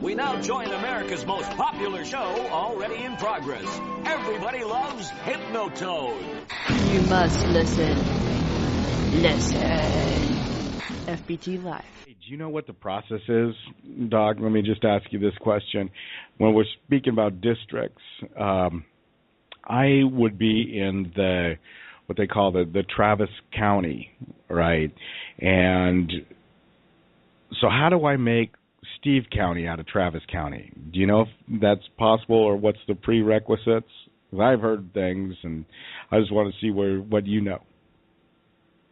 We now join America's most popular show already in progress. Everybody loves Hypnotoad. You must listen. Listen. FBT Live. Hey, do you know what the process is, Doc? Let me just ask you this question. When we're speaking about districts, I would be in what they call the Travis County, right? And so how do I make Steve County out of Travis County? Do you know if that's possible, or what's the prerequisites? 'Cause I've heard things, and I just want to see what you know.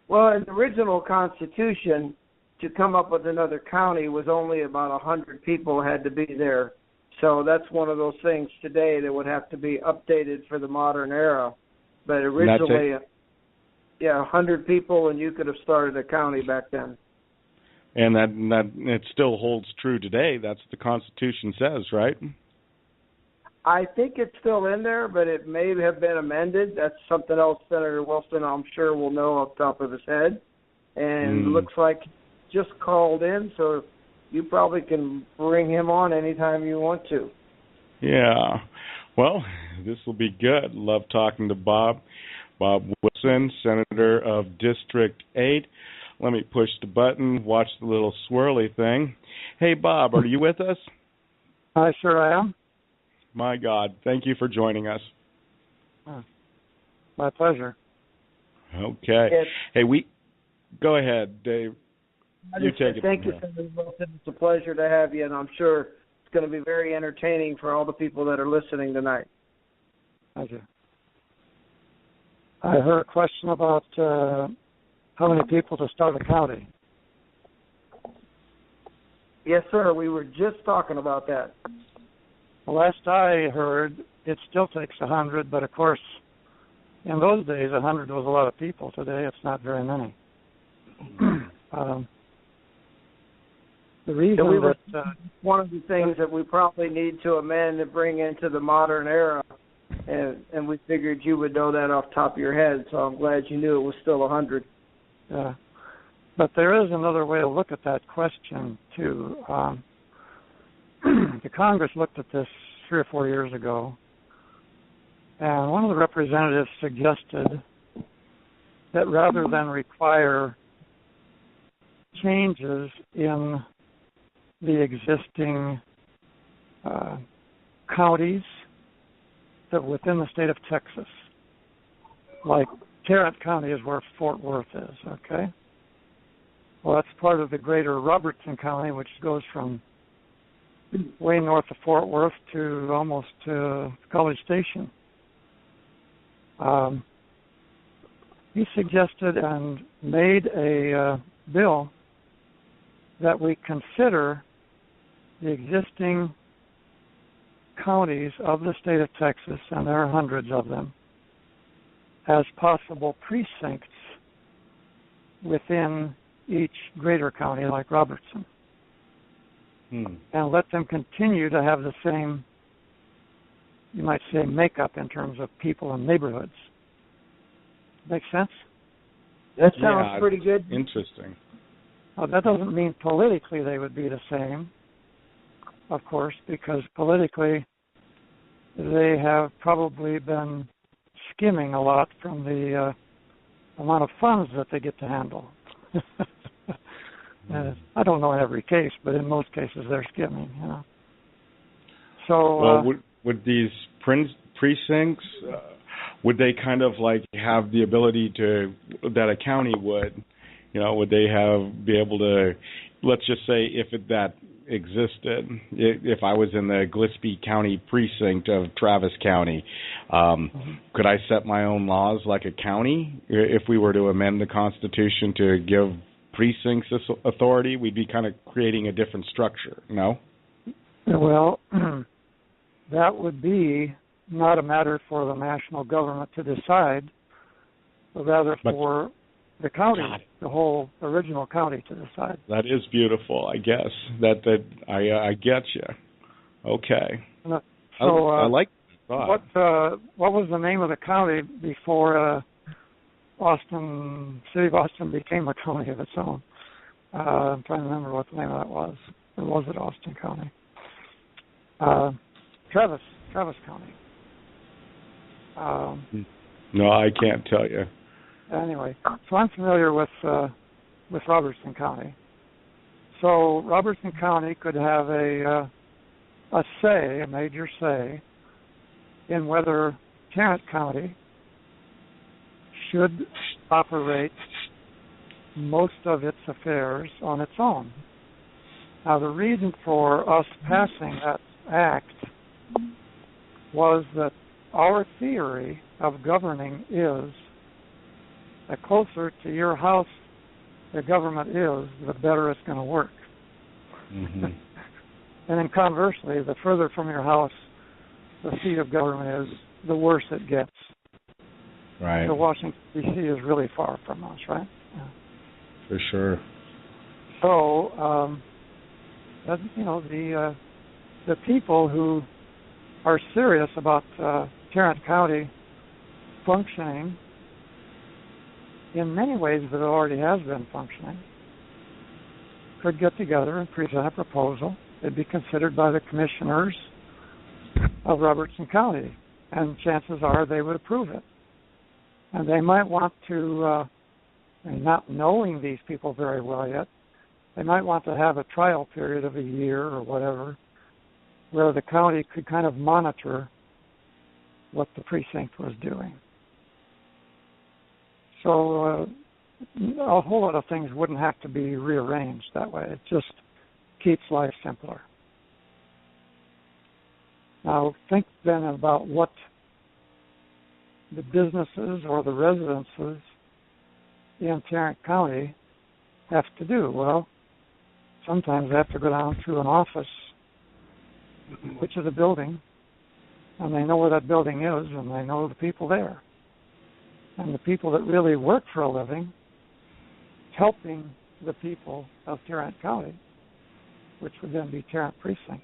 Well, in the original Constitution, to come up with another county was only about 100 people had to be there. So that's one of those things today that would have to be updated for the modern era. But originally, 100 people, and you could have started a county back then. And that it still holds true today. That's what the Constitution says, right? I think it's still in there, but it may have been amended. That's something else Senator Wilson, I'm sure, will know off the top of his head. And it looks like just called in, so you probably can bring him on anytime you want to. Yeah. Well, this will be good. Love talking to Bob. Bob Wilson, Senator of District 8. Let me push the button, watch the little swirly thing. Hey, Bob, are you with us? I sure am. My God, thank you for joining us. My pleasure. Okay. Hey, go ahead, Dave. You take it. Thank you, Senator Wilson. It's a pleasure to have you, and I'm sure it's going to be very entertaining for all the people that are listening tonight. Thank you. I heard a question about how many people to start a county. Yes, sir. We were just talking about that. The last I heard, it still takes 100, but of course, in those days, 100 was a lot of people. Today, it's not very many. The reason one of the things that we probably need to amend and bring into the modern era, and we figured you would know that off the top of your head, so I'm glad you knew it was still 100. Yeah, but there is another way to look at that question, too. The Congress looked at this 3 or 4 years ago, and one of the representatives suggested that rather than require changes in the existing counties that within the state of Texas, like Tarrant County is where Fort Worth is, okay? Well, that's part of the greater Robertson County, which goes from way north of Fort Worth to almost College Station. He suggested and made a bill that we consider the existing counties of the state of Texas, and there are hundreds of them, as possible precincts within each greater county like Robertson. And let them continue to have the same, you might say, makeup in terms of people and neighborhoods. Make sense? That sounds pretty good. Interesting. Well, that doesn't mean politically they would be the same, of course, because politically they have probably been skimming a lot from the amount of funds that they get to handle. I don't know in every case, but in most cases they're skimming, you know. So, well, would these precincts, would they kind of like have the ability to, that a county would, you know, would they be able to, let's just say if that existed, if I was in the Gillespie County precinct of Travis County, could I set my own laws like a county? If we were to amend the Constitution to give precincts authority, we'd be kind of creating a different structure, no? Well, that would be not a matter for the national government to decide, but rather for the county, the whole original county to decide. That is beautiful, I guess. I get you. Okay. So I like that. What was the name of the county before City of Austin became a county of its own? I'm trying to remember what the name of that was. Or was it Austin County? Travis County. No, I can't tell you. Anyway, so I'm familiar with Robertson County. So Robertson County could have a major say, in whether Tarrant County should operate most of its affairs on its own. Now, the reason for us passing that act was that our theory of governing is the closer to your house the government is, the better it's going to work. Mm-hmm. And then conversely, the further from your house the seat of government is, the worse it gets. Right. So Washington, D.C. is really far from us, right? Yeah. For sure. So, the people who are serious about Tarrant County functioning in many ways that it already has been functioning could get together and present a proposal. It'd be considered by the commissioners of Robertson County, and chances are they would approve it. And they might want to, not knowing these people very well yet, they might want to have a trial period of a year or whatever, where the county could kind of monitor what the precinct was doing. So a whole lot of things wouldn't have to be rearranged that way. It just keeps life simpler. Now, think then about what the businesses or the residences in Tarrant County have to do. Well, sometimes they have to go down to an office, which is a building, and they know where that building is, and they know the people there. And the people that really work for a living, helping the people of Tarrant County, which would then be Tarrant Precinct,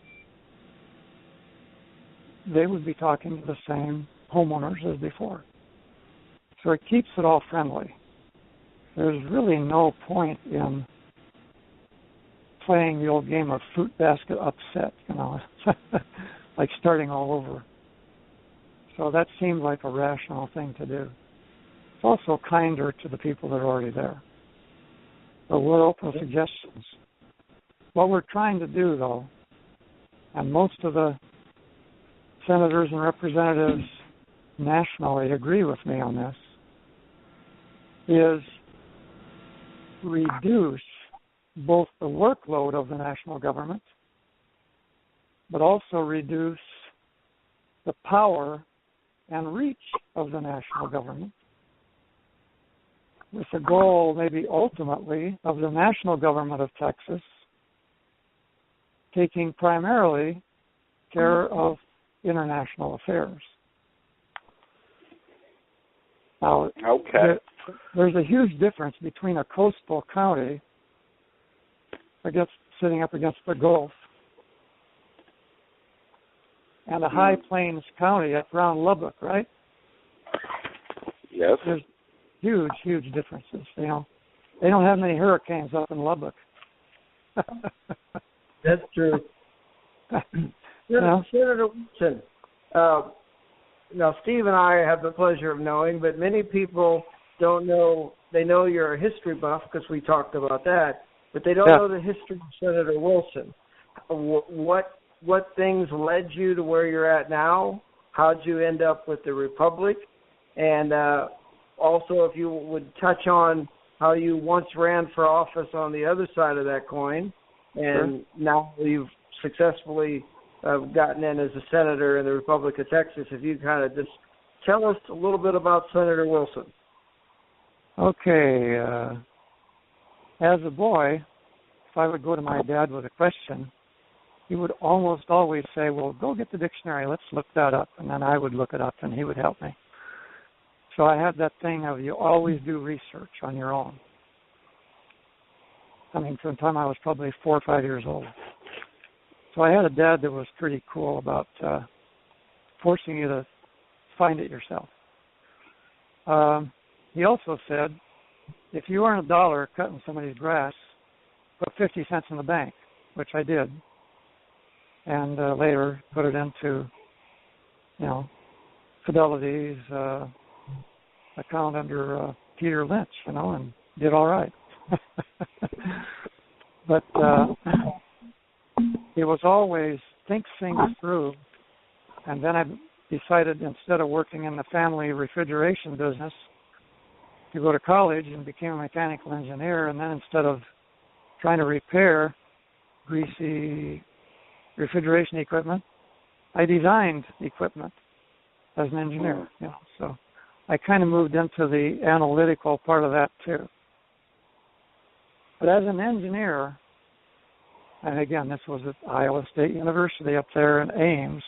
they would be talking to the same homeowners as before. So it keeps it all friendly. There's really no point in playing the old game of fruit basket upset, like starting all over. So that seemed like a rational thing to do. It's also kinder to the people that are already there. But we're open to suggestions. What we're trying to do, though, and most of the senators and representatives nationally agree with me on this, is reduce both the workload of the national government, but also reduce the power and reach of the national government, with the goal, maybe ultimately, of the national government of Texas taking primarily care of international affairs. Now, there's a huge difference between a coastal county sitting up against the Gulf and a high plains county at around Lubbock, right? Yes. There's huge, huge differences. They don't have many hurricanes up in Lubbock. That's true. Senator Wilson, now Steve and I have the pleasure of knowing, but many people don't know. They know you're a history buff because we talked about that, but they don't know the history of Senator Wilson. What things led you to where you're at now? How'd you end up with the Republic? And also, if you would touch on how you once ran for office on the other side of that coin, and now you've successfully gotten in as a senator in the Republic of Texas. If you kind of just tell us a little bit about Senator Wilson. Okay. As a boy, if I would go to my dad with a question, he would almost always say, well, go get the dictionary, let's look that up. And then I would look it up and he would help me. So I had that thing of you always do research on your own. I mean, from the time I was probably 4 or 5 years old. So I had a dad that was pretty cool about forcing you to find it yourself. He also said, if you earn $1 cutting somebody's grass, put 50 cents in the bank, which I did. and later put it into, Fidelity's account under Peter Lynch, and did all right. But it was always think things through, and then I decided instead of working in the family refrigeration business to go to college and became a mechanical engineer, and then instead of trying to repair greasy refrigeration equipment, I designed equipment as an engineer, so I kind of moved into the analytical part of that too. But as an engineer, and again, this was at Iowa State University up there in Ames.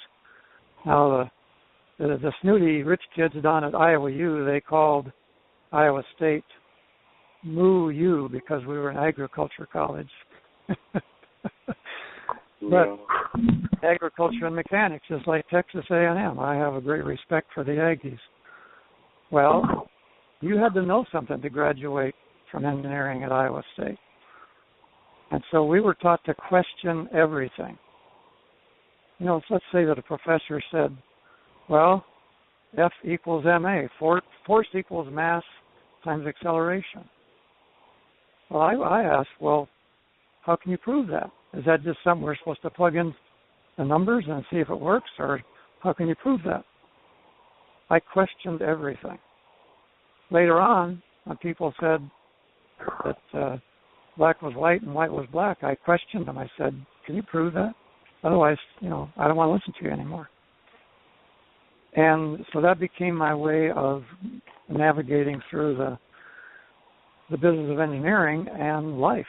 Now, the snooty rich kids down at Iowa U, they called Iowa State Moo U because we were an agriculture college. But agriculture and mechanics is like Texas A&M. I have a great respect for the Aggies. Well, you had to know something to graduate from engineering at Iowa State. And so we were taught to question everything. Let's say that a professor said, well, F equals ma, force equals mass times acceleration. Well, I asked, well, how can you prove that? Is that just something we're supposed to plug in the numbers and see if it works, or how can you prove that? I questioned everything. Later on, when people said that black was white and white was black, I questioned them. I said, can you prove that? Otherwise, I don't want to listen to you anymore. And so that became my way of navigating through the business of engineering and life.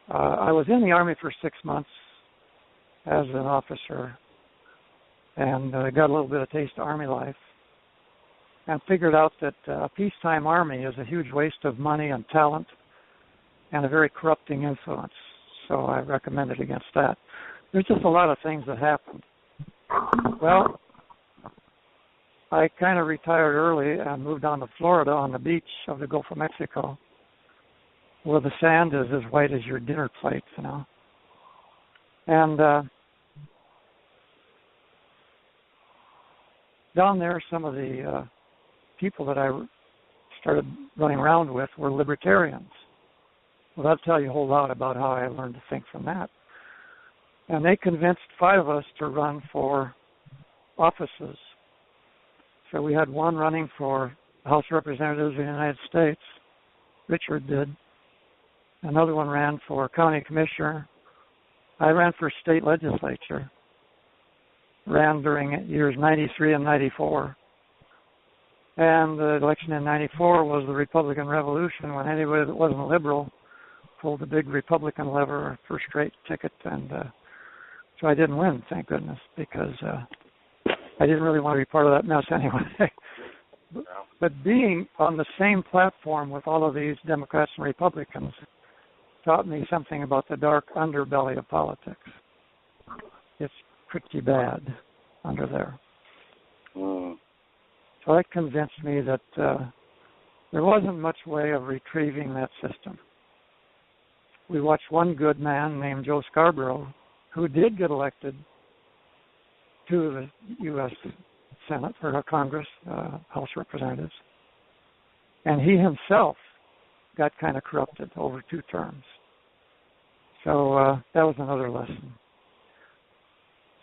I was in the Army for 6 months as an officer, and got a little bit of taste of Army life, and figured out that a peacetime Army is a huge waste of money and talent and a very corrupting influence. So I recommended against that. There's just a lot of things that happened. Well, I kind of retired early and moved down to Florida on the beach of the Gulf of Mexico, where the sand is as white as your dinner plate, And down there, some of the people that I started running around with were libertarians. Well, that'll tell you a whole lot about how I learned to think from that. And they convinced 5 of us to run for offices. So we had one running for the House of Representatives of the United States. Richard did. Another one ran for county commissioner. I ran for state legislature. Ran during years 93 and 94. And the election in 94 was the Republican Revolution, when anybody that wasn't liberal pulled the big Republican lever for straight ticket. And so I didn't win, thank goodness, because I didn't really want to be part of that mess anyway. But being on the same platform with all of these Democrats and Republicans taught me something about the dark underbelly of politics. It's pretty bad under there. So that convinced me that there wasn't much way of retrieving that system. We watched one good man named Joe Scarborough, who did get elected to the U.S. Senate or Congress, House of Representatives, and he himself got kind of corrupted over 2 terms. So that was another lesson.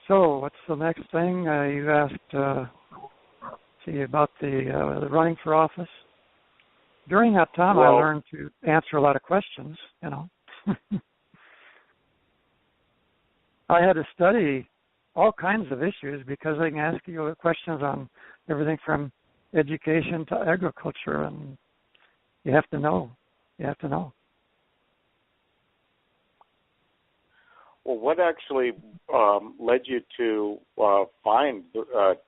So what's the next thing? You asked, about the running for office. During that time, I learned to answer a lot of questions, I had to study all kinds of issues because they can ask you questions on everything from education to agriculture, and you have to know. Well, what actually led you to find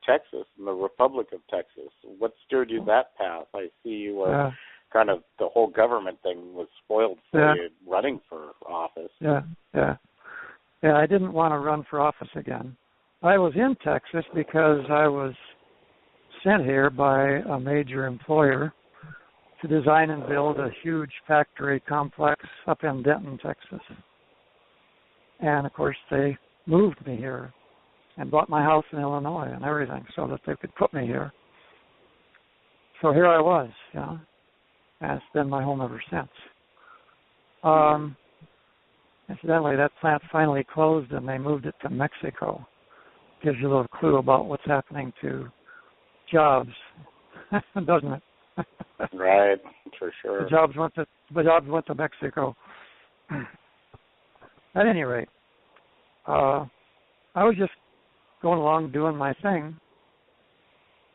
Texas and the Republic of Texas? What steered you that path? I see you were kind of, the whole government thing was spoiled for you running for office. Yeah, I didn't want to run for office again. I was in Texas because I was sent here by a major employer to design and build a huge factory complex up in Denton, Texas. And, of course, they moved me here and bought my house in Illinois and everything so that they could put me here. So here I was, you know, and it's been my home ever since. Incidentally, that plant finally closed and they moved it to Mexico. Gives you a little clue about what's happening to jobs, doesn't it? Right, for sure. The jobs went to Mexico. At any rate, I was just going along doing my thing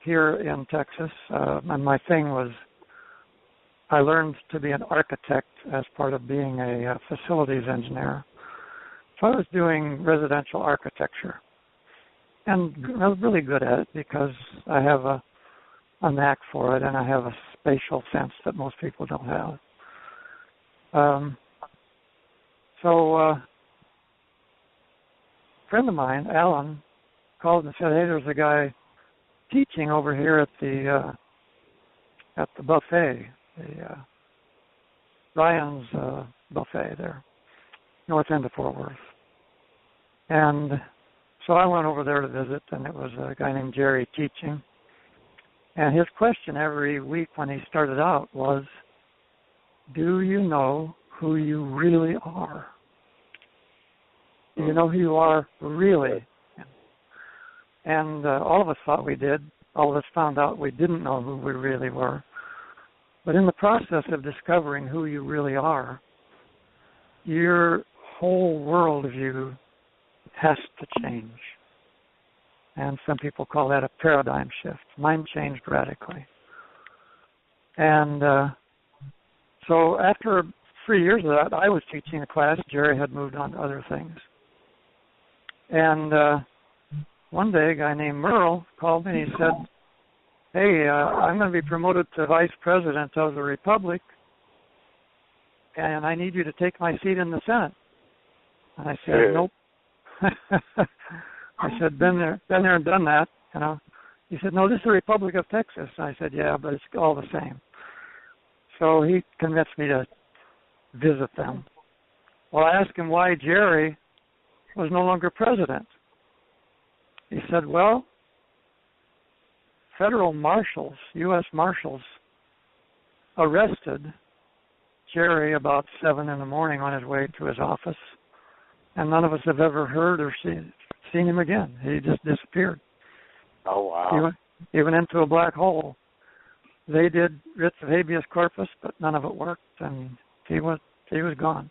here in Texas, and my thing was I learned to be an architect as part of being a facilities engineer. So I was doing residential architecture, and I was really good at it because I have a knack for it, and I have a spatial sense that most people don't have. So a friend of mine, Alan, called and said, "Hey, there's a guy teaching over here at the buffet, the Ryan's buffet there, north end of Fort Worth." And so I went over there to visit, and it was a guy named Jerry teaching. And his question every week when he started out was, "Do you know who you really are? Do you know who you are really?" And all of us thought we did. All of us found out we didn't know who we really were. But in the process of discovering who you really are, your whole worldview has to change. And some people call that a paradigm shift. Mine changed radically. And so after 3 years of that, I was teaching a class. Jerry had moved on to other things. And one day, a guy named Merle called me and he said, "Hey, I'm going to be promoted to vice president of the Republic, and I need you to take my seat in the Senate." And I said, "Nope." I said, been there and done that, you know. He said, "No, this is the Republic of Texas." And I said, "Yeah, but it's all the same." So he convinced me to visit them. Well, I asked him why Jerry was no longer president. He said, "Well, federal marshals, U.S. marshals, arrested Jerry about 7 in the morning on his way to his office, and none of us have ever heard or seen him again. He just disappeared." Oh, wow. He went into a black hole. They did writs of habeas corpus, but none of it worked, and he was gone.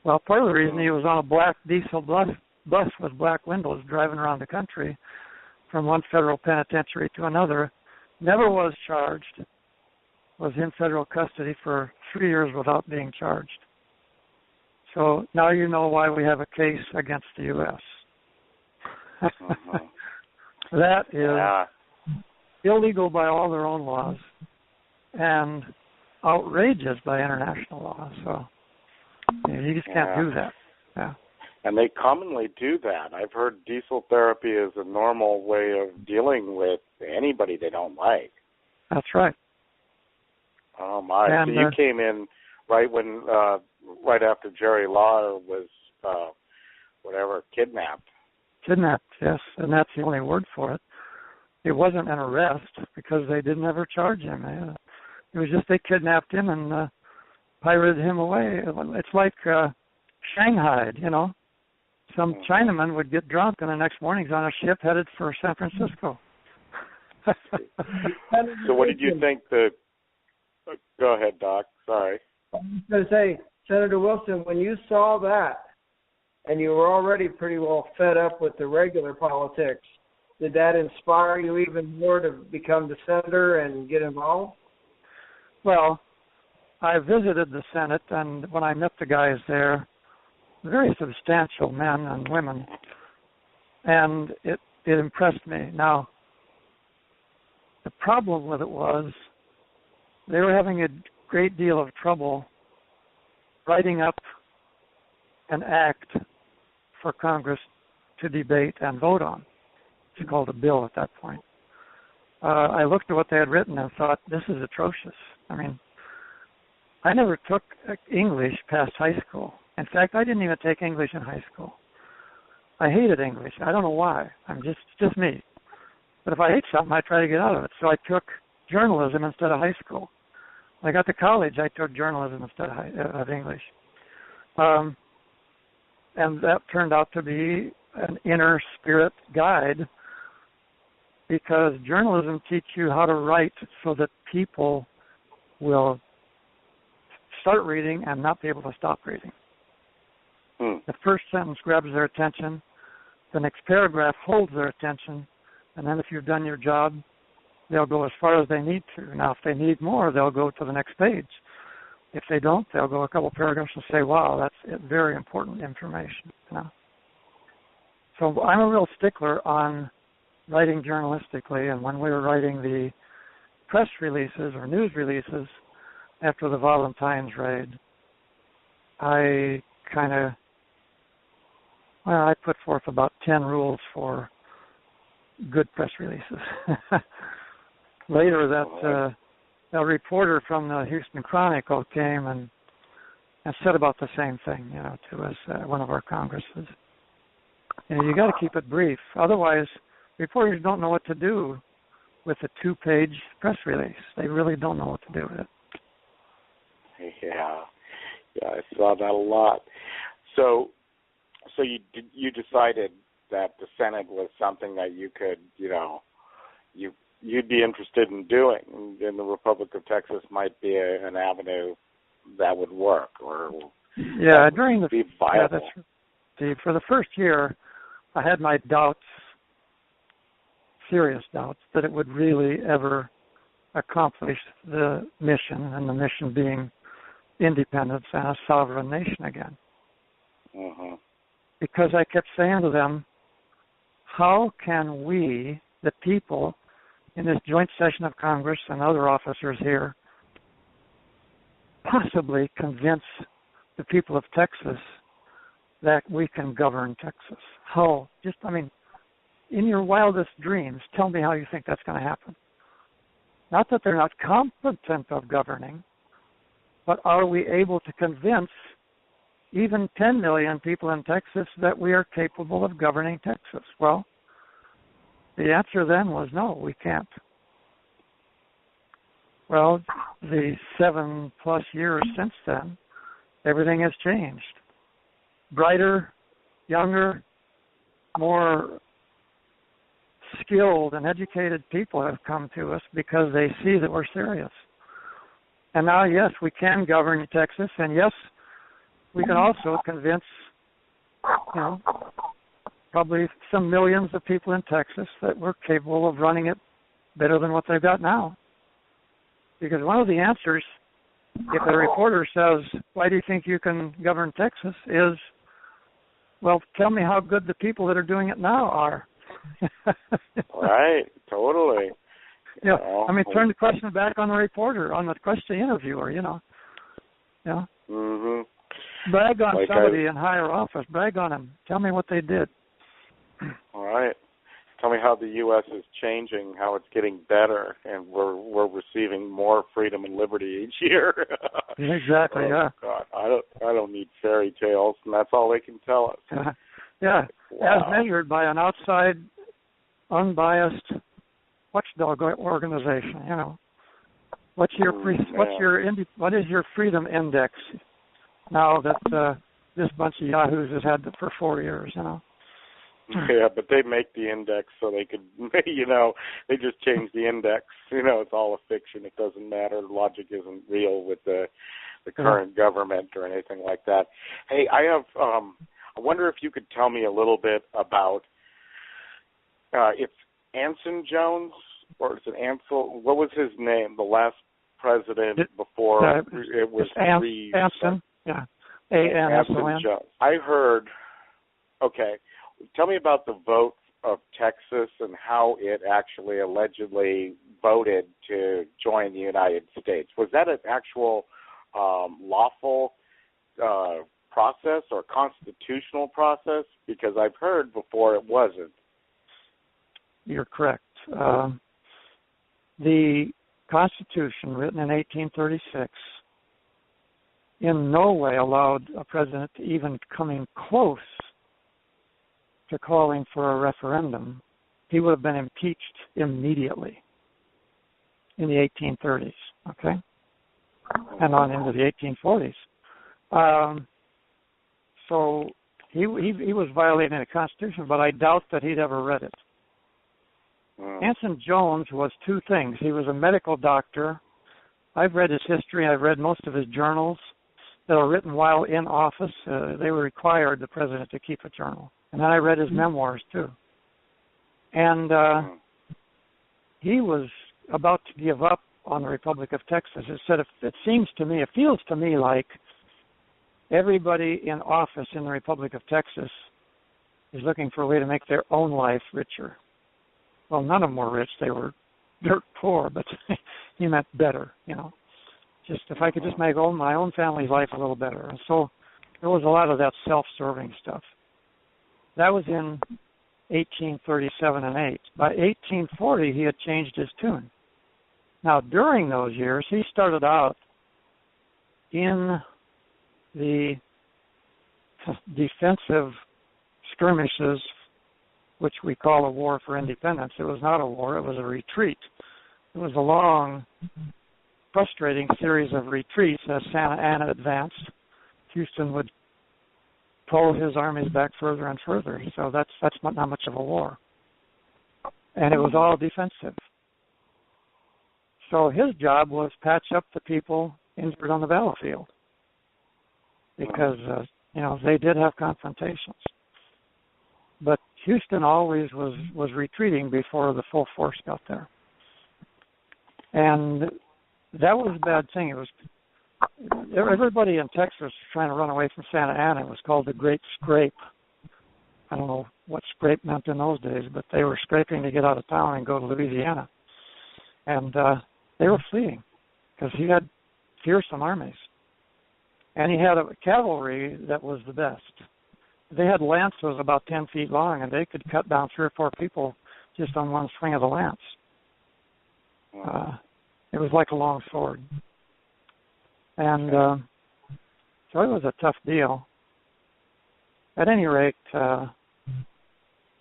Well, part of the reason he was on a black diesel bus with black windows driving around the country from one federal penitentiary to another, never was charged, was in federal custody for 3 years without being charged. So now you know why we have a case against the U.S. That is illegal by all their own laws and outrageous by international law. So you just can't do that. Yeah. And they commonly do that. I've heard diesel therapy is a normal way of dealing with anybody they don't like. That's right. Oh my! And, so you came in right when, right after Jerry Law was, kidnapped. Kidnapped, yes, and that's the only word for it. It wasn't an arrest because they didn't ever charge him. It was just they kidnapped him and pirated him away. It's like Shanghai, you know. Some Chinaman would get drunk and the next morning he's on a ship headed for San Francisco. So what did you think go ahead, Doc. Sorry. I was going to say, Senator Wilson, when you saw that and you were already pretty well fed up with the regular politics, did that inspire you even more to become the senator and get involved? Well, I visited the Senate, and when I met the guys there, very substantial men and women, and it impressed me. Now, the problem with it was they were having a great deal of trouble writing up an act for Congress to debate and vote on. It's called a bill at that point. I looked at what they had written and thought, this is atrocious. I mean, I never took English past high school. In fact, I didn't even take English in high school. I hated English. I don't know why. It's just me. But if I hate something, I try to get out of it. So I took journalism instead of high school. When I got to college, I took journalism instead of English. And that turned out to be an inner spirit guide, because journalism teaches you how to write so that people will start reading and not be able to stop reading. The first sentence grabs their attention, the next paragraph holds their attention, and then if you've done your job, they'll go as far as they need to. Now, if they need more, they'll go to the next page. If they don't, they'll go a couple paragraphs and say, wow, that's very important information. You know? So I'm a real stickler on writing journalistically, and when we were writing the press releases or news releases after the Valentine's raid, I put forth about 10 rules for good press releases. Later, a reporter from the Houston Chronicle came and said about the same thing, to us at one of our congresses. You got to keep it brief. Otherwise, reporters don't know what to do with a 2-page press release. They really don't know what to do with it. Yeah, I saw that a lot. So you decided that the Senate was something that you could, you'd be interested in doing, and the Republic of Texas might be an avenue that would work, or during the be viable. For the first year, I had my doubts, serious doubts, that it would really ever accomplish the mission, and the mission being independence and a sovereign nation again. Mm-hmm. Because I kept saying to them, how can we, the people, in this joint session of Congress and other officers here, possibly convince the people of Texas that we can govern Texas? How? In your wildest dreams, tell me how you think that's going to happen. Not that they're not competent of governing, but are we able to convince even 10 million people in Texas that we are capable of governing Texas? Well, the answer then was no, we can't. Well, the 7+ years since then, everything has changed. Brighter, younger, more skilled and educated people have come to us because they see that we're serious. And now, yes, we can govern Texas, and yes, we can also convince, probably some millions of people in Texas that we're capable of running it better than what they've got now. Because one of the answers, if a reporter says, why do you think you can govern Texas, is, well, tell me how good the people that are doing it now are. Right, totally. Yeah, turn the question back on the reporter, on the question interviewer, Mm-hmm. Brag on somebody in higher office. Brag on them. Tell me what they did. All right. Tell me how the U.S. is changing, how it's getting better, and we're receiving more freedom and liberty each year. Exactly. Oh, God, I don't need fairy tales, and that's all they can tell us. Yeah, wow. As measured by an outside, unbiased watchdog organization. What is your freedom index? Now that this bunch of yahoos has had it for 4 years, Yeah, but they make the index so they could, they just change the index. It's all a fiction. It doesn't matter. Logic isn't real with the current government or anything like that. Hey, I wonder if you could tell me a little bit about, it's Anson Jones, or is it Ansel? What was his name? The last president before it was Anson. Yeah, Anson Jones. I heard. Okay, tell me about the vote of Texas and how it actually allegedly voted to join the United States. Was that an actual lawful process or constitutional process? Because I've heard before it wasn't. You're correct. The Constitution, written in 1836, in no way allowed a president to even come in close to calling for a referendum, he would have been impeached immediately in the 1830s, okay, and on into the 1840s. So he was violating the Constitution, but I doubt that he'd ever read it. Anson Jones was two things. He was a medical doctor. I've read his history. I've read most of his journals that are written while in office. They were required, the president, to keep a journal. And then I read his memoirs, too. And he was about to give up on the Republic of Texas. It feels to me like everybody in office in the Republic of Texas is looking for a way to make their own life richer. Well, none of them were rich. They were dirt poor, but he meant better, Just if I could just make my own family's life a little better. And so there was a lot of that self-serving stuff. That was in 1837 and 8. By 1840, he had changed his tune. Now, during those years, he started out in the defensive skirmishes, which we call a war for independence. It was not a war, it was a retreat. It was a long, frustrating series of retreats as Santa Anna advanced. Houston would pull his armies back further and further, so that's not much of a war. And it was all defensive. So his job was patch up the people injured on the battlefield because, they did have confrontations. But Houston always was retreating before the full force got there. And that was a bad thing. It was everybody in Texas was trying to run away from Santa Ana. It was called the Great Scrape. I don't know what scrape meant in those days, but they were scraping to get out of town and go to Louisiana. And they were fleeing because he had fearsome armies. And he had a cavalry that was the best. They had lances about 10 feet long, and they could cut down 3 or 4 people just on one swing of the lance. It was like a long sword. And so it was a tough deal. At any rate,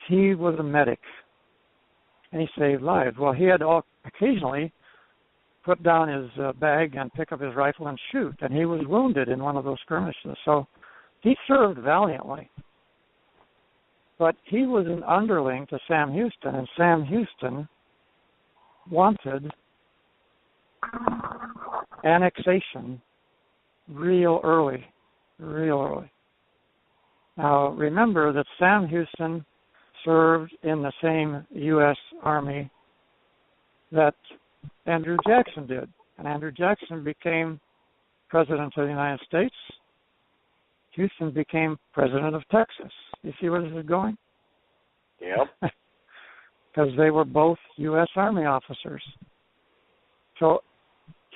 he was a medic, and he saved lives. Well, he had occasionally put down his bag and pick up his rifle and shoot, and he was wounded in one of those skirmishes. So he served valiantly. But he was an underling to Sam Houston, and Sam Houston wanted annexation real early. Now, remember that Sam Houston served in the same U.S. Army that Andrew Jackson did. And Andrew Jackson became President of the United States. Houston became President of Texas. You see where this is going? Yep. Because they were both U.S. Army officers. So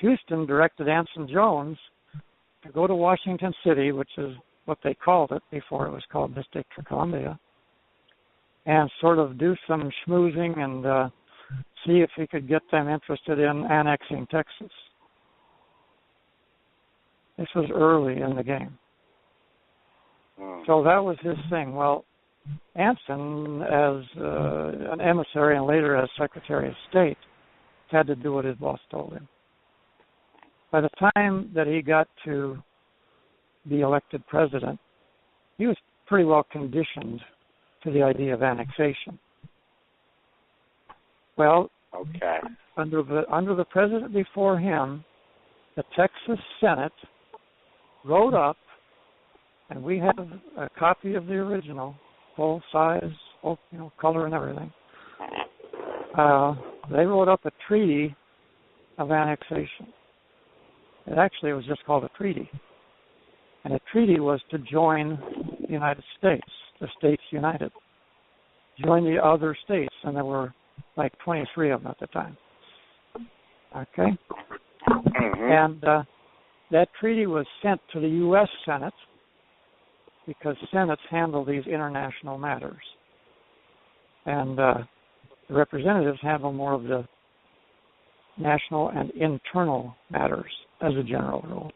Houston directed Anson Jones to go to Washington City, which is what they called it before it was called District of Columbia, and sort of do some schmoozing and see if he could get them interested in annexing Texas. This was early in the game. So that was his thing. Well, Anson, as an emissary and later as Secretary of State, had to do what his boss told him. By the time that he got to be elected president, he was pretty well conditioned to the idea of annexation. Well, under the president before him, the Texas Senate wrote up, and we have a copy of the original, full size, full, color and everything. They wrote up a treaty of annexation. It actually was just called a treaty. And a treaty was to join the United States, the States United. Join the other states, and there were like 23 of them at the time. Okay? And that treaty was sent to the U.S. Senate because Senates handle these international matters. And the representatives handle more of the national and internal matters as a general rule.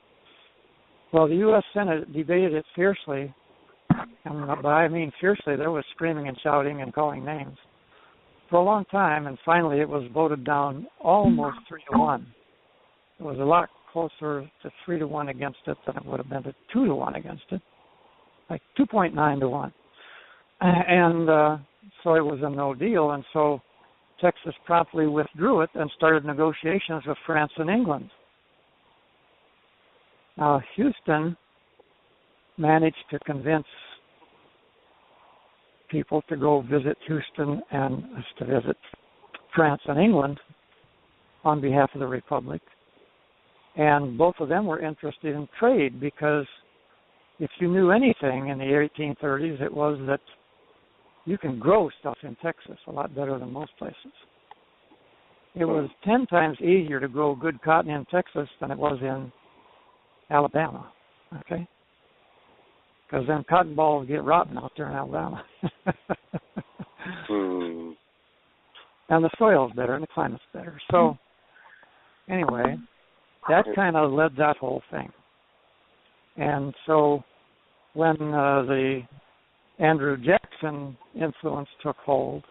Well, the U.S. Senate debated it fiercely, and by I mean fiercely, there was screaming and shouting and calling names for a long time, and finally it was voted down almost 3-1. It was a lot closer to 3-1 against it than it would have been to 2-1 against it, like 2.9 to 1. And so it was a no deal, and so Texas promptly withdrew it and started negotiations with France and England. Now, Houston managed to convince people to go visit Houston and to visit France and England on behalf of the Republic. And both of them were interested in trade because if you knew anything in the 1830s, it was that you can grow stuff in Texas a lot better than most places. It was 10 times easier to grow good cotton in Texas than it was in Alabama, okay? Because then cotton balls get rotten out there in Alabama. And the soil's better and the climate's better. So, anyway, that kind of led that whole thing. And so when the Andrew Jackson influence took hold,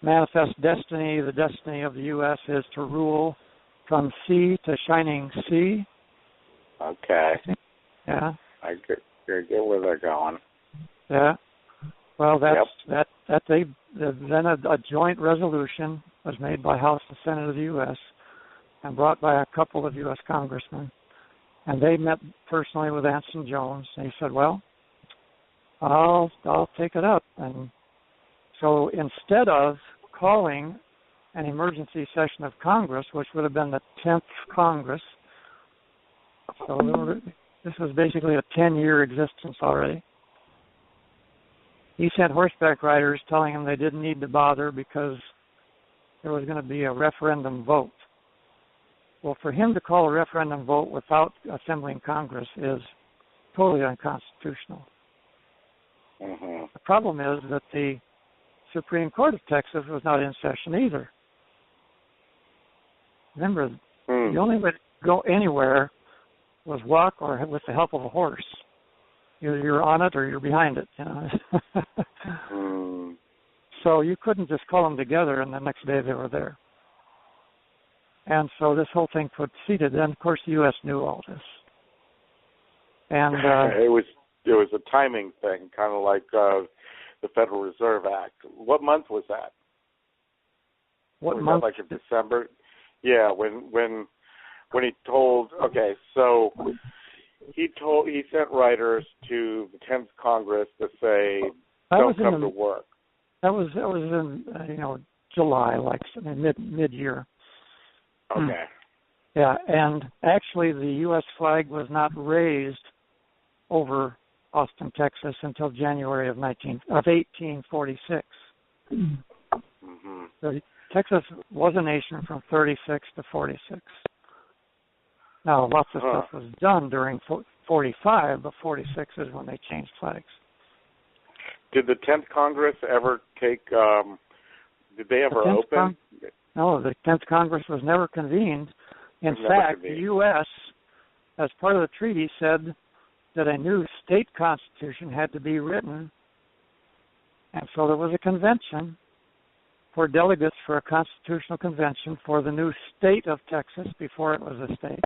manifest destiny, the destiny of the U.S. is to rule from sea to shining sea. Okay. Yeah. I get where they're going. Yeah. Well, then a joint resolution was made by House and Senate of the U.S. and brought by a couple of U.S. congressmen. And they met personally with Anson Jones, and he said, well, I'll take it up. And so instead of calling an emergency session of Congress, which would have been the 10th Congress, so this was basically a 10-year existence already, he sent horseback riders telling them they didn't need to bother because there was going to be a referendum vote. Well, for him to call a referendum vote without assembling Congress is totally unconstitutional. Mm-hmm. The problem is that the Supreme Court of Texas was not in session either. Remember, the only way to go anywhere was walk or with the help of a horse. Either you're on it or you're behind it. You know? So you couldn't just call them together and the next day they were there. And so this whole thing proceeded. And of course, the U.S. knew all this. And it was a timing thing, kind of like the Federal Reserve Act. What month was that? What month? That like in December? Yeah, when he told. Okay, so he sent writers to the 10th Congress to say don't come to work. That was in July, like mid-year. Okay. Yeah, and actually the U.S. flag was not raised over Austin, Texas, until January of 1846. Mm-hmm. So Texas was a nation from 36 to 46. Now, lots of stuff was done during 45, but 46 is when they changed flags. Did the 10th Congress ever take? Did they ever open? No, the 10th Congress was never convened. In fact, the U.S., as part of the treaty, said that a new state constitution had to be written, and so there was a convention for delegates for a constitutional convention for the new state of Texas before it was a state.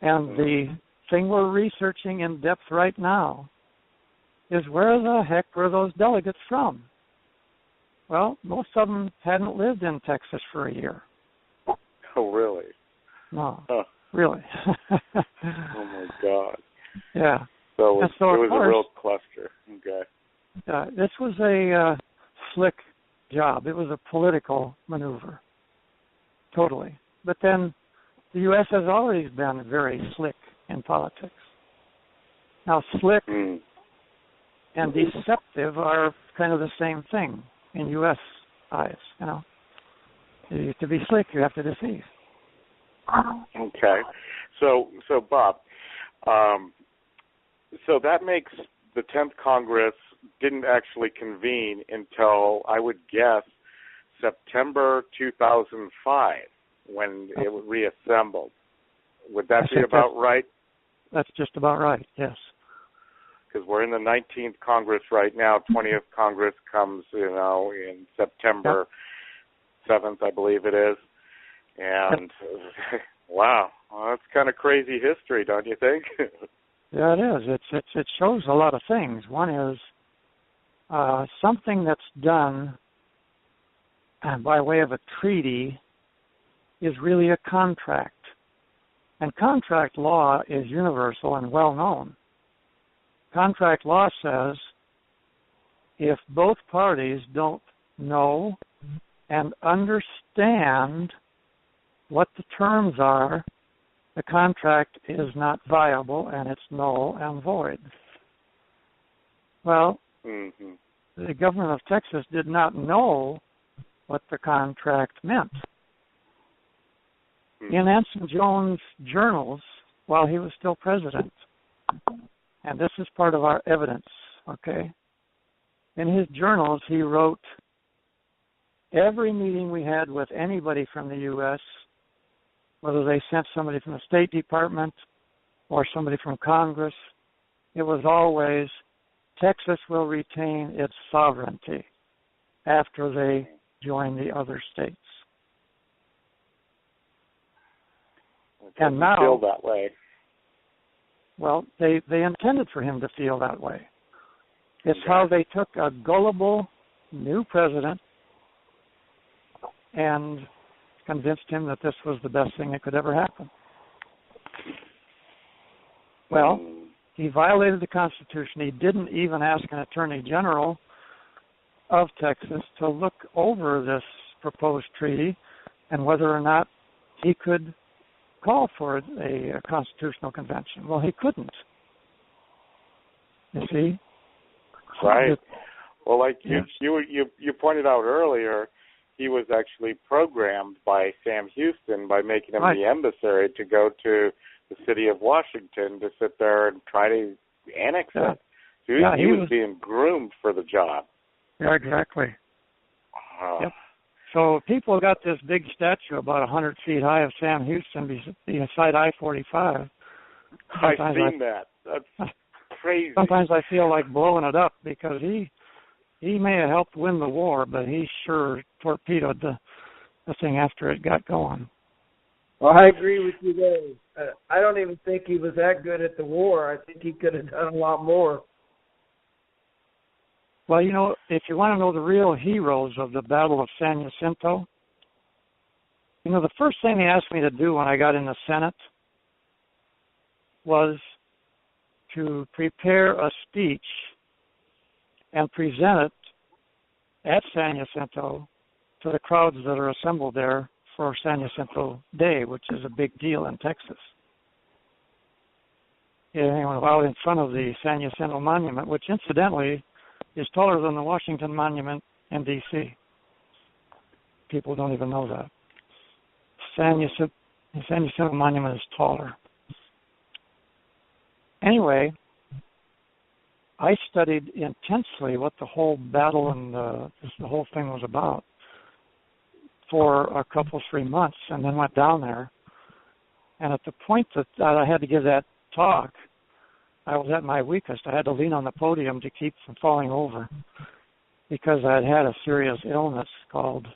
And the thing we're researching in depth right now is where the heck were those delegates from? Well, most of them hadn't lived in Texas for a year. Oh, really? No, really. Oh, my God. Yeah. So it was a real cluster. Okay. This was a slick job. It was a political maneuver. Totally. But then the U.S. has always been very slick in politics. Now, slick and deceptive are kind of the same thing in U.S. eyes, you know. To be slick, you have to deceive. Okay. So Bob, so that makes the 10th Congress didn't actually convene until, I would guess, September 2005 when it was reassembled. Would that be about right? That's just about right, yes. Because we're in the 19th Congress right now. 20th Congress comes, in September 7th, I believe it is. And, wow, well, that's kind of crazy history, don't you think? Yeah, it is. It shows a lot of things. One is something that's done by way of a treaty is really a contract. And contract law is universal and well known. Contract law says if both parties don't know and understand what the terms are, the contract is not viable and it's null and void. Well, the government of Texas did not know what the contract meant. In Anson Jones' journals, while he was still president, and this is part of our evidence, okay? In his journals, he wrote, every meeting we had with anybody from the U.S., whether they sent somebody from the State Department or somebody from Congress, it was always, Texas will retain its sovereignty after they join the other states. And now, feel that way. Well, they intended for him to feel that way. It's how they took a gullible new president and convinced him that this was the best thing that could ever happen. Well, he violated the Constitution. He didn't even ask an attorney general of Texas to look over this proposed treaty and whether or not he could call for a constitutional convention. Well, he couldn't. You see? Right. Well, like you pointed out earlier, he was actually programmed by Sam Houston by making him the emissary to go to the city of Washington to sit there and try to annex it. So he was being groomed for the job. Yeah, exactly. Yep. So people got this big statue about 100 feet high of Sam Houston beside I-45. I've seen that. That's crazy. Sometimes I feel like blowing it up because he may have helped win the war, but he sure torpedoed the thing after it got going. Well, I agree with you there. I don't even think he was that good at the war. I think he could have done a lot more. Well, if you want to know the real heroes of the Battle of San Jacinto, the first thing they asked me to do when I got in the Senate was to prepare a speech and present it at San Jacinto to the crowds that are assembled there for San Jacinto Day, which is a big deal in Texas. Out in front of the San Jacinto Monument, which incidentally is taller than the Washington Monument in D.C. People don't even know that. The San Jacinto Monument is taller. Anyway, I studied intensely what the whole battle and the whole thing was about for a couple, 3 months, and then went down there. And at the point that I had to give that talk, I was at my weakest. I had to lean on the podium to keep from falling over because I had a serious illness called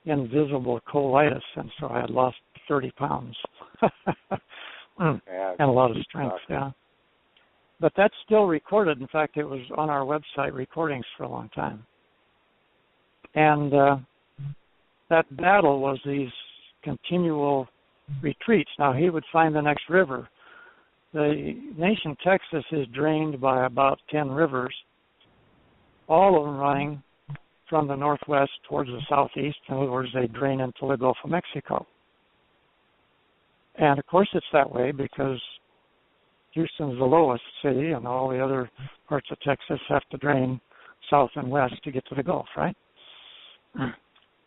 invisible colitis, and so I had lost 30 pounds and a lot of strength, But that's still recorded. In fact, it was on our website, recordings for a long time. And that battle was these continual retreats. Now, he would find the next river. The nation Texas is drained by about 10 rivers, all of them running from the northwest towards the southeast. In other words, they drain into the Gulf of Mexico. And, of course, it's that way because Houston's the lowest city, and all the other parts of Texas have to drain south and west to get to the Gulf, right?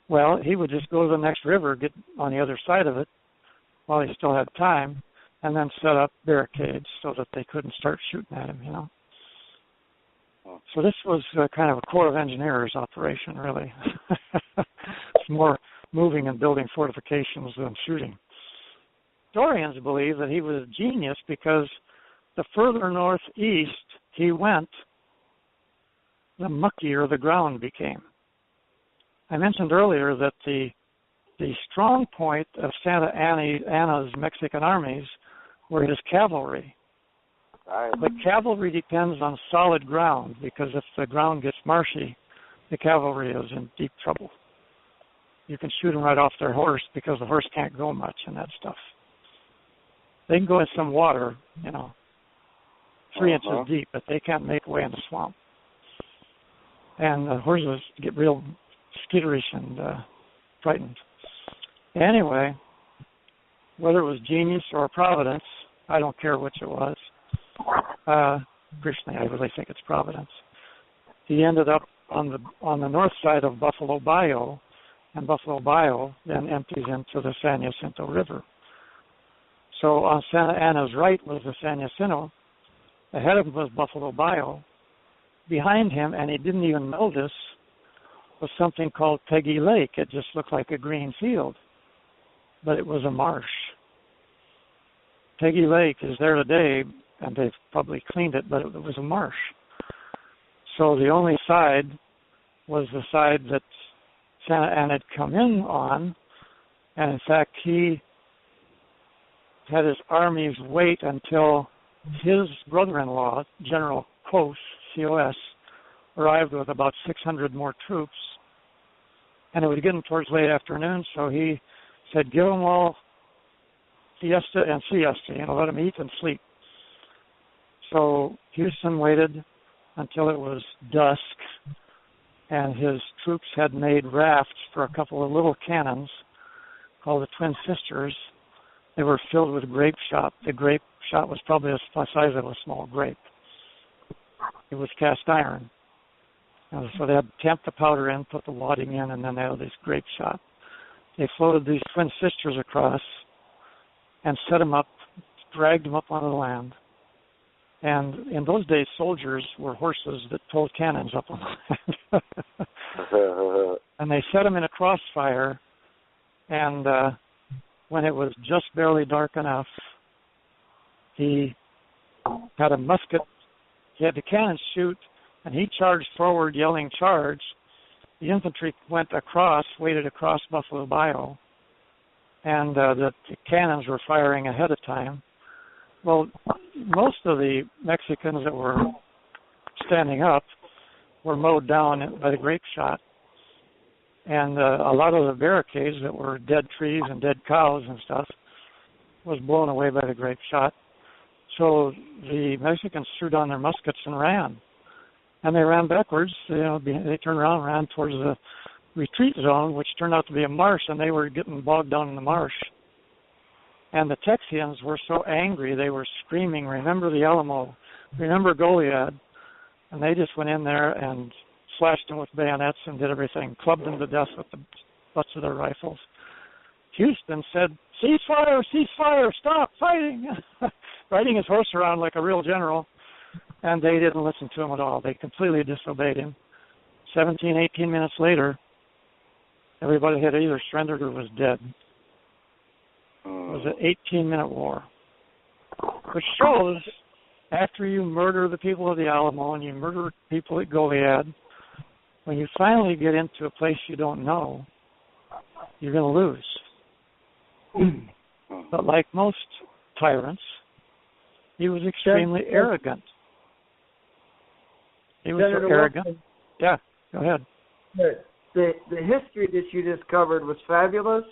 Well, he would just go to the next river, get on the other side of it while he still had time, and then set up barricades so that they couldn't start shooting at him, So this was kind of a Corps of Engineers operation, really. It's more moving and building fortifications than shooting. historians believe that he was a genius because the further northeast he went, the muckier the ground became. I mentioned earlier that the strong point of Santa Anna's Mexican armies were his cavalry. But cavalry depends on solid ground, because if the ground gets marshy, the cavalry is in deep trouble. You can shoot them right off their horse because the horse can't go much and that stuff. They can go in some water, 3 inches deep, but they can't make way in the swamp. And the horses get real skitterish and frightened. Anyway, whether it was genius or providence, I don't care which it was. Personally, I really think it's providence. He ended up on the north side of Buffalo Bayou, and Buffalo Bayou then empties into the San Jacinto River. So on Santa Anna's right was the San Jacinto. Ahead of him was Buffalo Bayou. Behind him, and he didn't even know this, was something called Peggy Lake. It just looked like a green field, but it was a marsh. Peggy Lake is there today, and they've probably cleaned it, but it was a marsh. So the only side was the side that Santa Anna had come in on, and in fact he had his armies wait until his brother-in-law, General Cos, C-O-S, arrived with about 600 more troops, and it was getting towards late afternoon, so he said, give them all fiesta and siesta, let them eat and sleep. So Houston waited until it was dusk, and his troops had made rafts for a couple of little cannons called the Twin Sisters. They were filled with grape shot. The grape shot was probably the size of a small grape. It was cast iron. So they had to tamp the powder in, put the wadding in, and then they had this grape shot. They floated these Twin Sisters across and set them up, dragged them up onto the land. And in those days, soldiers were horses that pulled cannons up on the land. And they set them in a crossfire, and when it was just barely dark enough, he had a musket. He had the cannon shoot, and he charged forward yelling, charge. The infantry went across, waded across Buffalo Bayou, and the cannons were firing ahead of time. Well, most of the Mexicans that were standing up were mowed down by the grape shot, and a lot of the barricades that were dead trees and dead cows and stuff was blown away by the grape shot. So the Mexicans threw down their muskets and ran. And they ran backwards. They turned around and ran towards the retreat zone, which turned out to be a marsh, and they were getting bogged down in the marsh. And the Texians were so angry, they were screaming, remember the Alamo, remember Goliad. And they just went in there and slashed them with bayonets and did everything, clubbed them to death with the butts of their rifles. Houston said, cease fire, stop fighting, riding his horse around like a real general. And they didn't listen to him at all. They completely disobeyed him. 17, 18 minutes later, everybody had either surrendered or was dead. It was an 18-minute war, which shows after you murder the people of the Alamo and you murder people at Goliad, when you finally get into a place you don't know, you're going to lose. But like most tyrants, he was extremely arrogant. He was so arrogant. Yeah, go ahead. The history that you just covered was fabulous,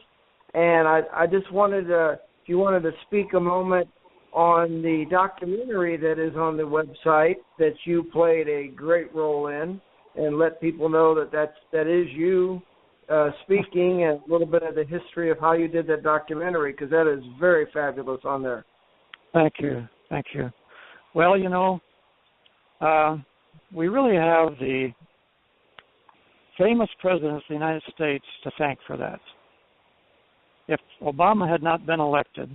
and I just wanted to, if you wanted to speak a moment on the documentary that is on the website that you played a great role in, and let people know that is you speaking, and a little bit of the history of how you did that documentary, because that is very fabulous on there. Thank you. Well, we really have the famous president of the United States to thank for that. If Obama had not been elected,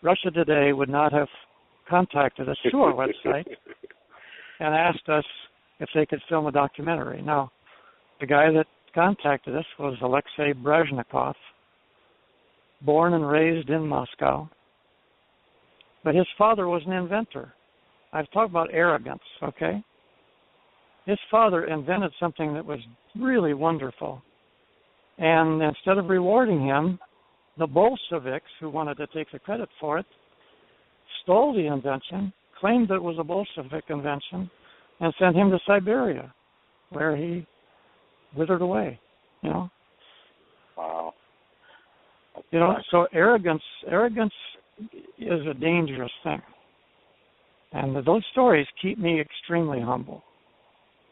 Russia Today would not have contacted us through our website and asked us if they could film a documentary. Now, the guy that contacted us was Alexei Brezhnikov, born and raised in Moscow. But his father was an inventor. I've talked about arrogance, okay? His father invented something that was really wonderful. And instead of rewarding him, the Bolsheviks, who wanted to take the credit for it, stole the invention, claimed that it was a Bolshevik invention, and sent him to Siberia, where he withered away, you know. Wow. You know, so arrogance is a dangerous thing. And those stories keep me extremely humble.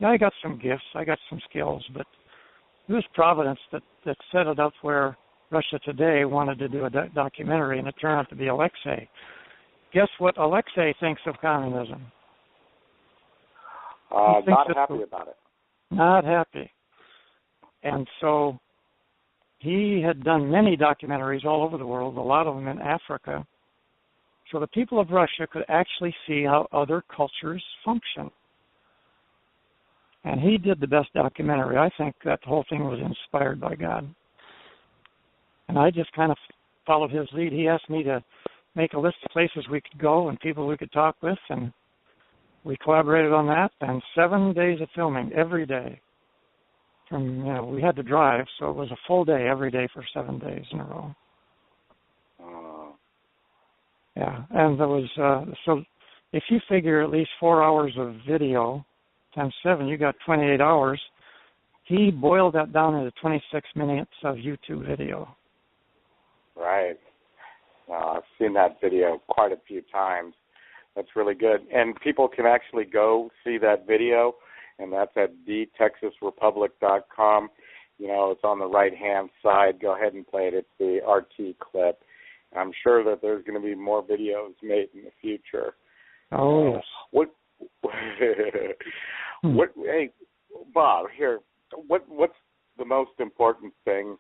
Yeah, I got some gifts, I got some skills, but it was Providence that set it up where Russia Today wanted to do a documentary, and it turned out to be Alexei. Guess what Alexei thinks of communism? Not happy about it. Not happy. And so he had done many documentaries all over the world, a lot of them in Africa, so the people of Russia could actually see how other cultures function. And he did the best documentary. I think that whole thing was inspired by God. And I just kind of followed his lead. He asked me to make a list of places we could go and people we could talk with, and we collaborated on that. And 7 days of filming every day. We had to drive, so it was a full day every day for 7 days in a row. Yeah, and there was, so if you figure at least 4 hours of video times 7, you got 28 hours. He boiled that down into 26 minutes of YouTube video. Right. I've seen that video quite a few times. That's really good. And people can actually go see that video, and that's at thetexasrepublic.com. You know, it's on the right-hand side. Go ahead and play it. It's the RT clip. I'm sure that there's going to be more videos made in the future. Oh, yes. Hey, Bob, here, what's the most important thing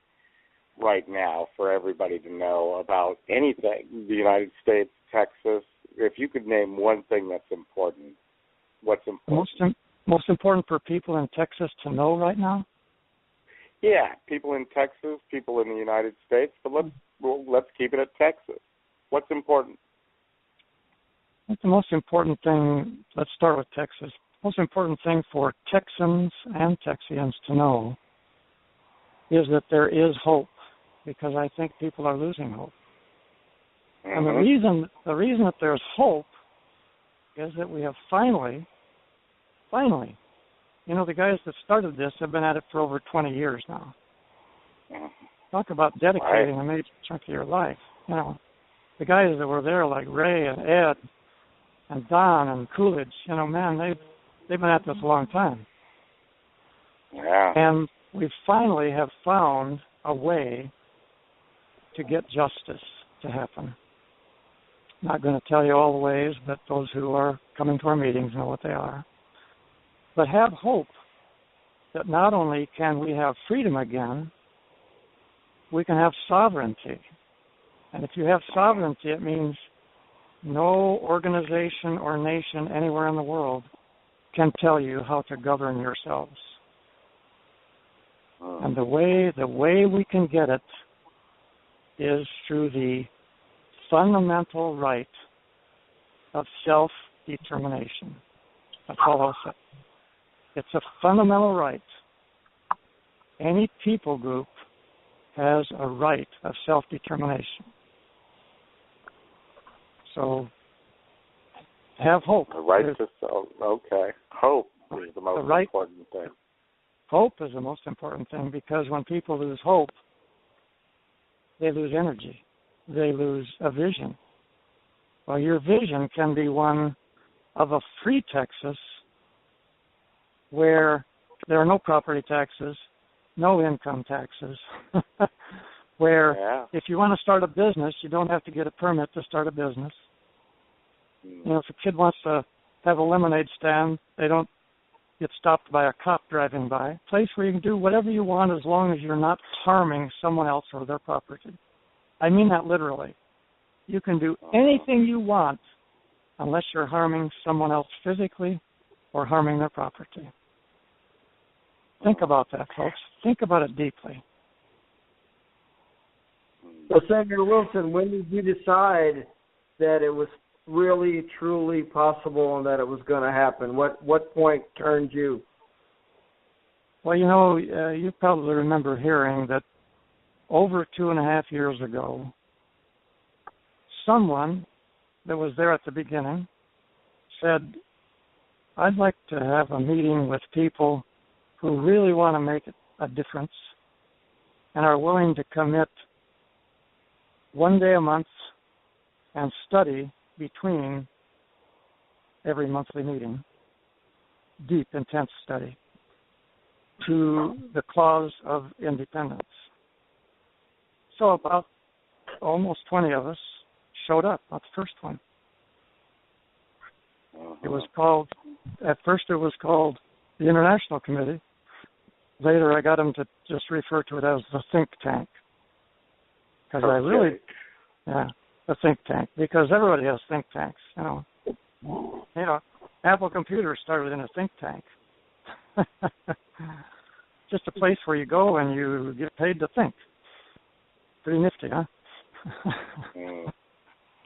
right now for everybody to know about anything, the United States, Texas? If you could name one thing that's important, what's important? Most important for people in Texas to know right now? Yeah, people in Texas, people in the United States, but let's keep it at Texas. What's important? I think the most important thing, let's start with Texas. The most important thing for Texans and Texians to know is that there is hope, because I think people are losing hope. Mm-hmm. And the reason that there's hope is that we have finally, the guys that started this have been at it for over 20 years now. Mm-hmm. Talk about dedicating a major chunk of your life. The guys that were there like Ray and Ed and Don and Coolidge, man, they've been at this a long time. Yeah. And we finally have found a way to get justice to happen. I'm not going to tell you all the ways, but those who are coming to our meetings know what they are. But have hope that not only can we have freedom again, we can have sovereignty. And if you have sovereignty, it means no organization or nation anywhere in the world can tell you how to govern yourselves. And the way we can get it is through the fundamental right of self-determination. That's all I'll say. It's a fundamental right. Any people group has a right of self-determination. So have hope. The right to self. Okay. Hope is the most important thing. Hope is the most important thing, because when people lose hope, they lose energy. They lose a vision. Well, your vision can be one of a free Texas where there are no property taxes, no income taxes, where if you want to start a business, you don't have to get a permit to start a business. If a kid wants to have a lemonade stand, they don't get stopped by a cop driving by. A place where you can do whatever you want as long as you're not harming someone else or their property. I mean that literally. You can do anything you want unless you're harming someone else physically or harming their property. Think about that, folks. Think about it deeply. So, Senator Wilson, when did you decide that it was really, truly possible and that it was going to happen? What point turned you? Well, you probably remember hearing that over 2.5 years ago, someone that was there at the beginning said, I'd like to have a meeting with people who really want to make a difference and are willing to commit one day a month and study between every monthly meeting, deep, intense study, to the cause of independence. So about almost 20 of us showed up at the first one. It was called, at first it was called the International Committee. Later I got them to just refer to it as the think tank. Because the think tank, because everybody has think tanks, Apple Computers started in a think tank. Just a place where you go and you get paid to think. Pretty nifty, huh?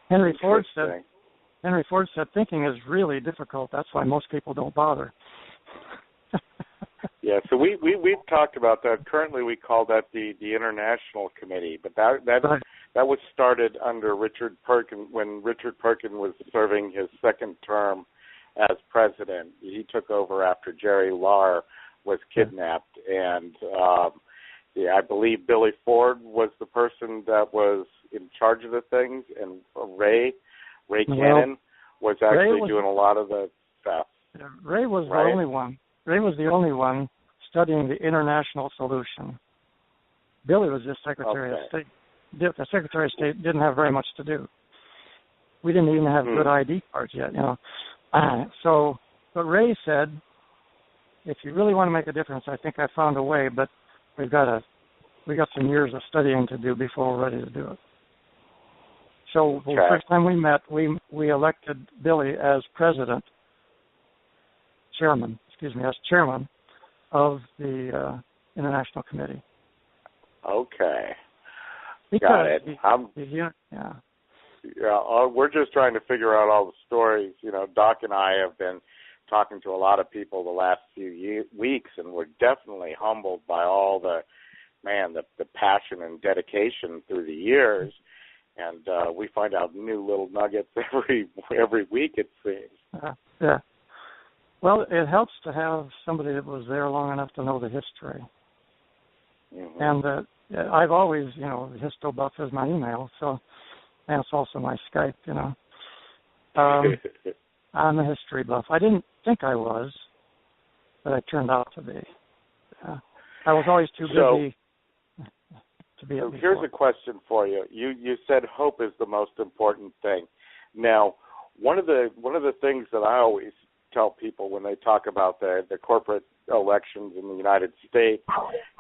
Henry Ford said thinking is really difficult. That's why most people don't bother. Yeah, so we've talked about that. Currently, we call that the International Committee, but that was started under Richard Perkin when Richard Perkin was serving his second term as president. He took over after Jerry Lahr was kidnapped, and I believe Billy Ford was the person that was in charge of the things, and Ray Cannon was actually doing a lot of the stuff. Ray was the only one. Ray was the only one studying the international solution. Billy was just Secretary of State. The Secretary of State didn't have very much to do. We didn't even have good ID cards yet, But Ray said, if you really want to make a difference, I think I found a way, but we got some years of studying to do before we're ready to do it. So the first time we met, we elected Billy as chairman of the International Committee. Okay. Got it. We're just trying to figure out all the stories. Doc and I have been talking to a lot of people the last few weeks, and we're definitely humbled by all the passion and dedication through the years. And we find out new little nuggets every week, it seems. Yeah. Well, it helps to have somebody that was there long enough to know the history. Mm-hmm. And I've always, HistoBuff is my email, and it's also my Skype, I'm a history buff. I didn't think I was, but I turned out to be. I was always too busy to be. So here's a question for you. You said hope is the most important thing. Now, one of the things that I always tell people when they talk about the corporate elections in the United States,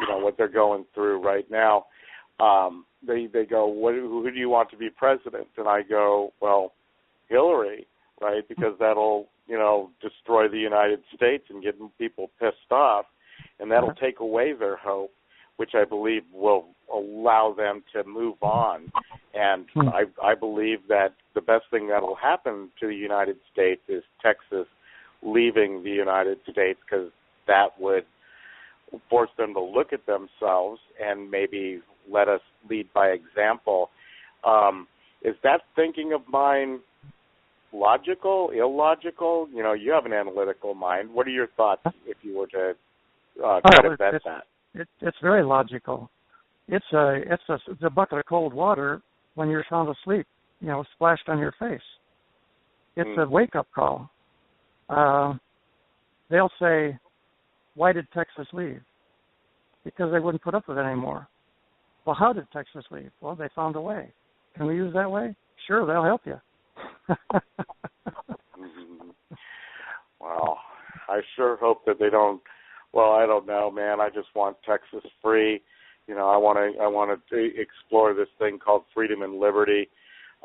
what they're going through right now, they go, who do you want to be president? And I go, well, Hillary, right? Because that'll, destroy the United States and get people pissed off, and that'll take away their hope, which I believe will allow them to move on. And I believe that the best thing that'll happen to the United States is Texas leaving the United States, because that would force them to look at themselves and maybe let us lead by example. Is that thinking of mine logical, illogical? You have an analytical mind. What are your thoughts if you were to try to vet that? It's very logical. It's a bucket of cold water when you're sound asleep, splashed on your face. It's a wake-up call. They'll say, why did Texas leave? Because they wouldn't put up with it anymore. Well, how did Texas leave? Well, they found a way. Can we use that way? Sure, they'll help you. Well, I sure hope that they don't. Well, I don't know, man. I just want Texas free. I want to explore this thing called freedom and liberty.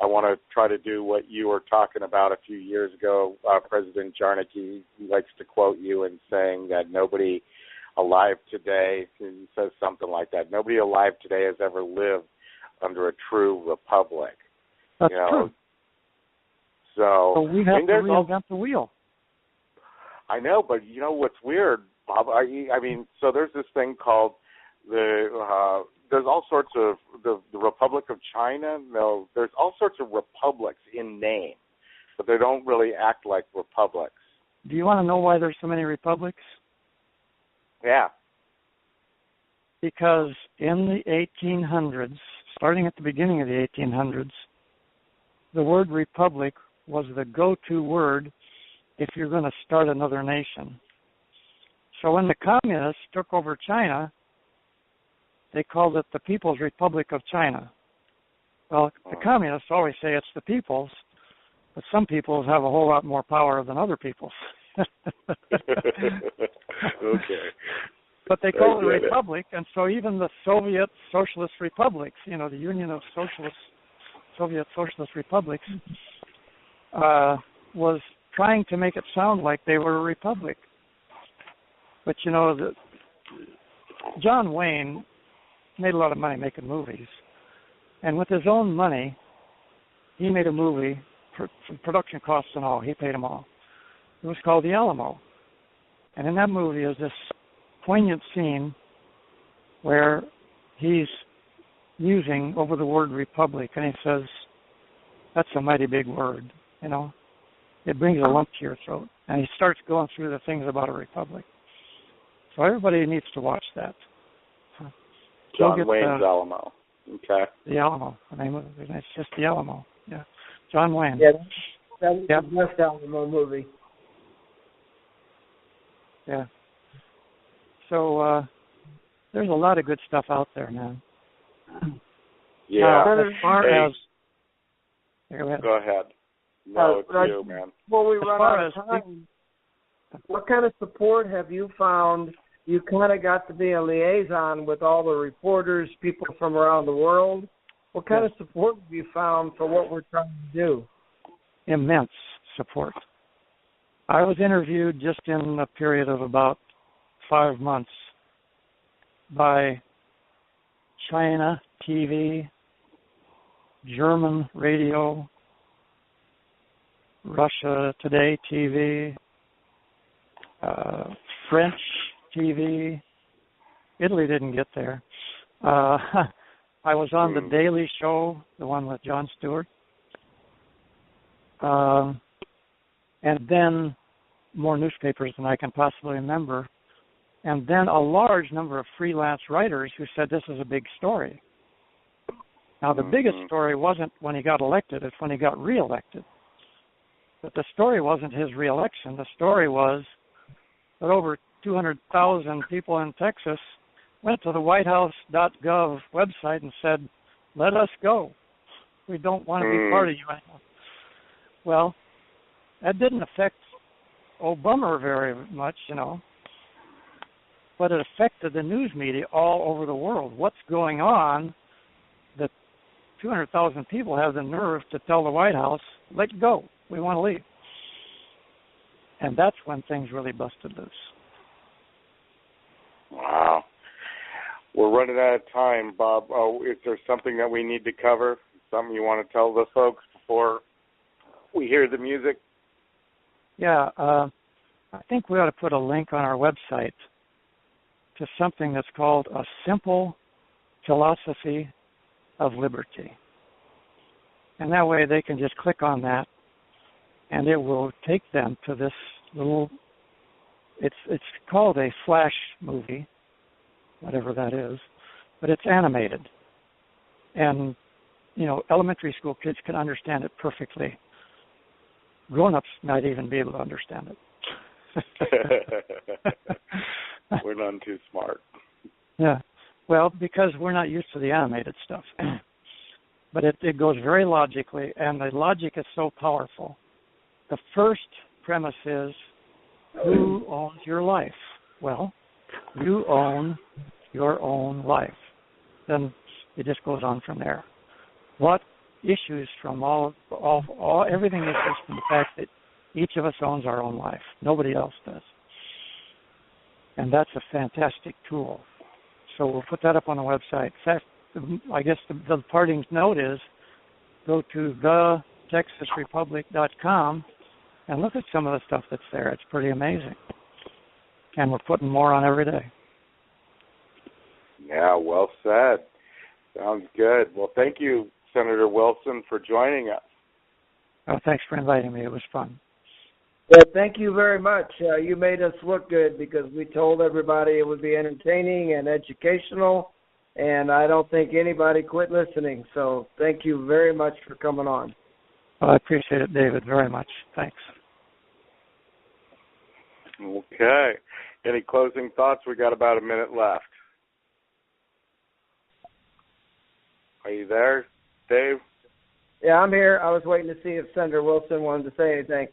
I want to try to do what you were talking about a few years ago. President Jarnicki likes to quote you in saying that nobody alive today, he says something like that, nobody alive today has ever lived under a true republic. That's you know? true. So we have to reinvent the wheel. I know, but you know what's weird, Bob? I mean, so there's this thing called there's all sorts of the Republic of China. No, there's all sorts of republics in name, but they don't really act like republics. Do you want to know why there's so many republics? Yeah. Because in the 1800s, starting at the beginning of the 1800s, the word republic was the go-to word if you're going to start another nation. So when the communists took over China, they called it the People's Republic of China. Well, the communists always say it's the people's, but some peoples have a whole lot more power than other peoples. Okay. But they call it a republic, and so even the Soviet Socialist Republics, you know, the Union of Soviet Socialist Republics, was trying to make it sound like they were a republic. But, you know, John Wayne made a lot of money making movies. And with his own money, he made a movie, for production costs and all. He paid them all. It was called The Alamo. And in that movie is this poignant scene where he's musing over the word republic, and he says, that's a mighty big word, you know. It brings a lump to your throat. And he starts going through the things about a republic. So everybody needs to watch that. John Wayne's Alamo. Okay. The Alamo. The name of it. It's just The Alamo. Yeah. John Wayne. Yeah, that was the best Alamo movie. Yeah. So there's a lot of good stuff out there, man. Yeah. As far as... Go ahead. No, it's you, man. Before we run out of time, what kind of support have you found? You kind of got to be a liaison with all the reporters, people from around the world. What kind of support have you found for what we're trying to do? Immense support. I was interviewed just in a period of about 5 months by China TV, German radio, Russia Today TV, French TV. Italy didn't get there. I was on The Daily Show, the one with Jon Stewart. And then more newspapers than I can possibly remember. And then a large number of freelance writers who said this is a big story. Now, the biggest story wasn't when he got elected, it's when he got reelected. But the story wasn't his reelection. The story was that over 200,000 people in Texas went to the whitehouse.gov website and said, let us go. We don't want to be part of you anymore. Well, that didn't affect Obama very much, you know, but it affected the news media all over the world. What's going on that 200,000 people have the nerve to tell the White House, let go, we want to leave. And that's when things really busted loose. Wow. We're running out of time, Bob. Oh, is there something that we need to cover? Something you want to tell the folks before we hear the music? Yeah, I think we ought to put a link on our website to something that's called A Simple Philosophy of Liberty. And that way they can just click on that, and it will take them to this little, it's called a flash movie, whatever that is, but it's animated. And, you know, elementary school kids can understand it perfectly. Grown-ups might even be able to understand it. We're none too smart. Yeah. Well, because we're not used to the animated stuff. But it goes very logically, and the logic is so powerful. The first premise is, who owns your life? Well, you own your own life. Then it just goes on from there. What issues from everything issues from the fact that each of us owns our own life. Nobody else does. And that's a fantastic tool. So we'll put that up on the website. In fact, I guess the parting note is go to thetexasrepublic.com and look at some of the stuff that's there. It's pretty amazing. And we're putting more on every day. Yeah, well said. Sounds good. Well, thank you, Senator Wilson, for joining us. Oh, thanks for inviting me. It was fun. Well, thank you very much. You made us look good because we told everybody it would be entertaining and educational, and I don't think anybody quit listening. So thank you very much for coming on. Well, I appreciate it, David, very much. Thanks. Okay. Any closing thoughts? We got about a minute left. Are you there, Dave? Yeah, I'm here. I was waiting to see if Senator Wilson wanted to say anything.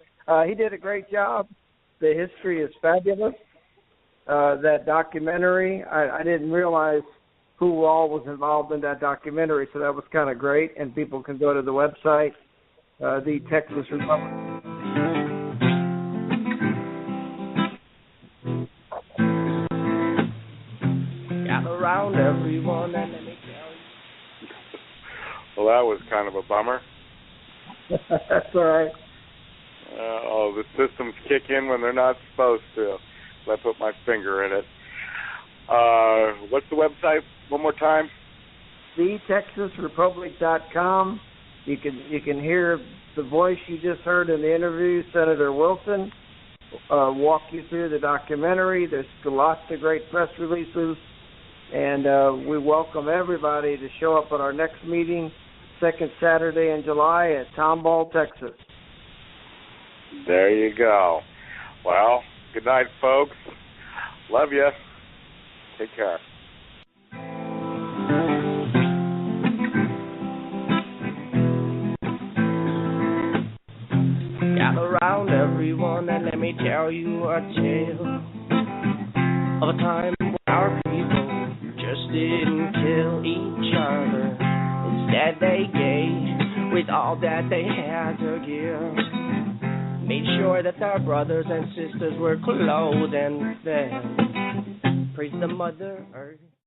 He did a great job. The history is fabulous. That documentary, I didn't realize who all was involved in that documentary, so that was kind of great. And people can go to the website, the Texas Republic. Got around everyone and let me tell you. Well, that was kind of a bummer. That's all right. The systems kick in when they're not supposed to. So I put my finger in it. What's the website? One more time. TheTexasRepublic.com. You can hear the voice you just heard in the interview, Senator Wilson, walk you through the documentary. There's lots of great press releases, and we welcome everybody to show up at our next meeting, second Saturday in July at Tomball, Texas. There you go. Well, good night, folks. Love you. Take care. Got around everyone and let me tell you a tale of a time when our people just didn't kill each other. Instead they gave with all that they had to give. Made sure that our brothers and sisters were clothed and fed. Praise the Mother Earth.